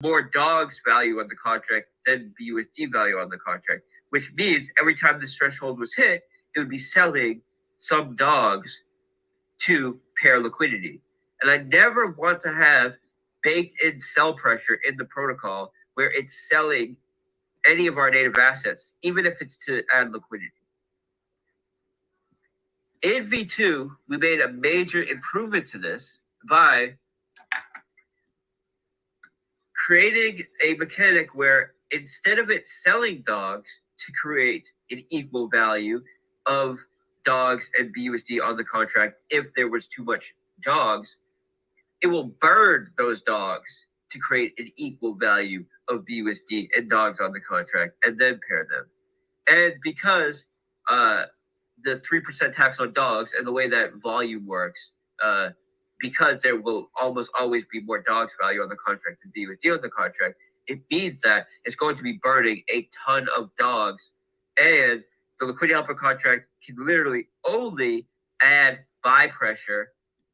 more dogs value on the contract than BUSD value on the contract, which means every time this threshold was hit, it would be selling some dogs to pair liquidity. And I never want to have baked in sell pressure in the protocol where it's selling any of our native assets, even if it's to add liquidity. In V2, we made a major improvement to this by creating a mechanic where instead of it selling dogs to create an equal value of dogs and BUSD on the contract, if there was too much dogs, it will burn those dogs to create an equal value of BUSD and dogs on the contract and then pair them. And because the 3% tax on dogs and the way that volume works, because there will almost always be more dogs value on the contract than BUSD on the contract, it means that it's going to be burning a ton of dogs, and the liquidity helper contract can literally only add buy pressure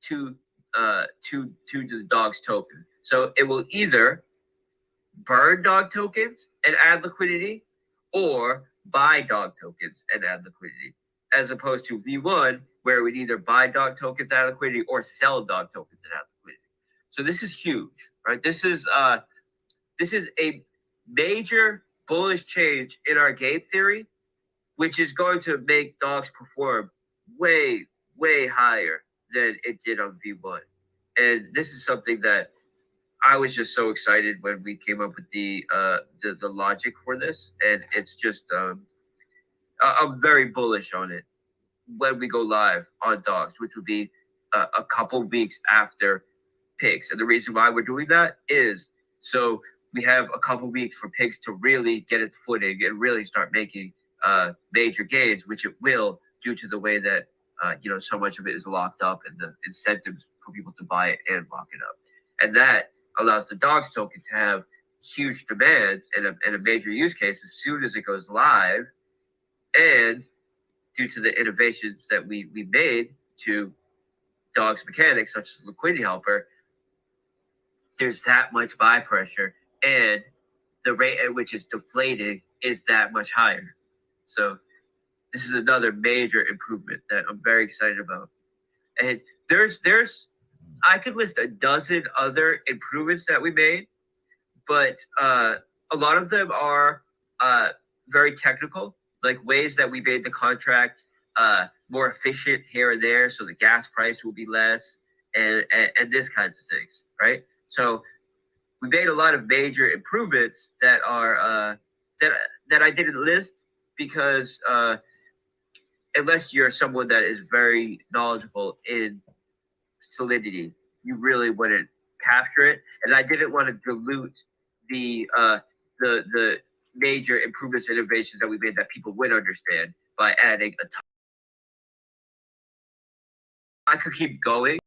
to the dogs token. So it will either burn dog tokens and add liquidity, or buy dog tokens and add liquidity, as opposed to V1, where we'd either buy dog tokens and add liquidity or sell dog tokens and add liquidity. So this is huge, right? This is a major bullish change in our game theory, which is going to make dogs perform way, way higher than it did on V1. And this is something that I was just so excited when we came up with the logic for this, and it's just I'm very bullish on it when we go live on dogs, which would be a couple weeks after pigs. And the reason why we're doing that is so we have a couple weeks for pigs to really get its footing and really start making major gains, which it will, due to the way that so much of it is locked up and the incentives for people to buy it and lock it up. And that allows the dogs token to have huge demand and a major use case as soon as it goes live. And due to the innovations that we made to dogs mechanics, such as liquidity helper, there's that much buy pressure, and the rate at which it's deflating is that much higher. So this is another major improvement that I'm very excited about. And there's I could list a dozen other improvements that we made, but a lot of them are very technical, like ways that we made the contract more efficient here and there, so the gas price will be less, and this kinds of things, right? So we made a lot of major improvements that are that I didn't list because unless you're someone that is very knowledgeable in Solidity, you really wouldn't capture it. And I didn't want to dilute the major improvements and innovations that we made that people would understand by adding a ton. I could keep going.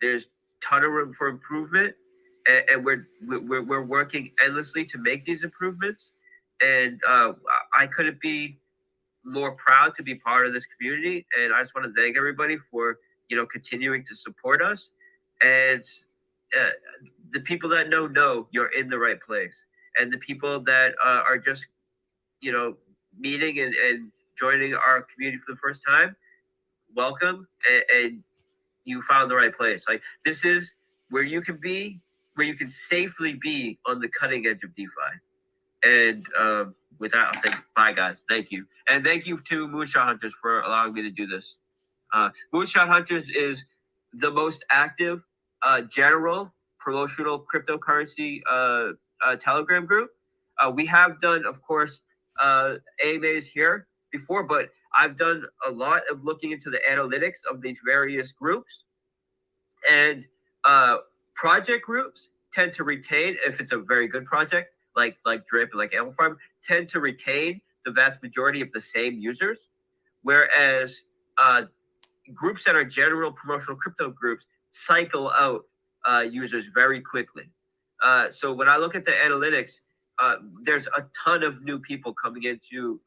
There's ton of room for improvement, and we're working endlessly to make these improvements. And I couldn't be more proud to be part of this community. And I just want to thank everybody for continuing to support us. And the people that know you're in the right place, and the people that are just meeting and joining our community for the first time, welcome, and you found the right place. Like, this is where you can be, where you can safely be on the cutting edge of DeFi. And with that, I'll say bye, guys. Thank you. And thank you to Moonshot Hunters for allowing me to do this. Moonshot Hunters is the most active general promotional cryptocurrency Telegram group. We have done, of course, AMAs here before, but I've done a lot of looking into the analytics of these various groups. And project groups tend to retain, if it's a very good project, like Drip and like Animal Farm, tend to retain the vast majority of the same users, whereas groups that are general promotional crypto groups cycle out users very quickly. So when I look at the analytics, there's a ton of new people coming into